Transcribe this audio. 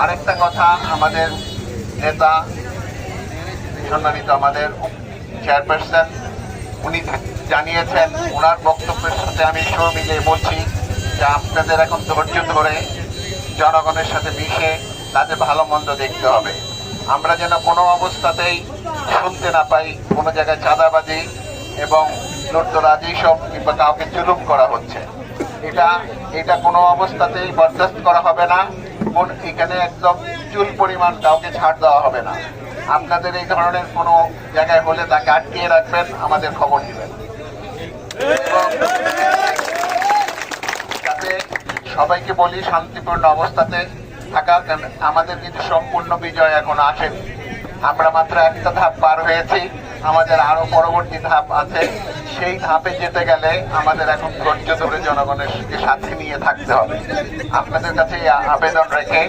আরেকটা কথা, আমাদের নেতা সম্মানিত আমাদের চেয়ারপারসন উনি জানিয়েছেন, ওনার বক্তব্যের সাথে আমি সুর মিলিয়ে বলছি যে আপনাদের এখন ধৈর্য ধরে জনগণের সাথে মিশে তাদের ভালো মন্দ দেখতে হবে। আমরা যেন কোনো অবস্থাতেই শুনতে না পাই কোনো জায়গায় চাঁদাবাজি এবং লুটতরাজি সব কিংবা কাউকে জুলুম করা হচ্ছে। এটা কোনো অবস্থাতেই বরদাস্ত করা হবে না। এখানে একদম চুল পরিমাণ কাউকে ছাড় দেওয়া হবে না। আপনাদের এই ধরনের কোনো জায়গায় হলে তাকে আটকিয়ে রাখবেন, আমাদের খবর দিবেন। যাতে সবাইকে বলি শান্তিপূর্ণ অবস্থাতে থাকার, আমাদের কিন্তু সম্পূর্ণ বিজয় এখন আসেনি। আমরা মাত্র একটা ধাপ পার হয়েছি, আমাদের আরো পরবর্তী ধাপ আছে। সেই ধাপে যেতে গেলে আমাদের এখন ধৈর্য ধরে জনগণের সাথে নিয়ে থাকতে হবে। আপনাদের কাছে আবেদন রেখে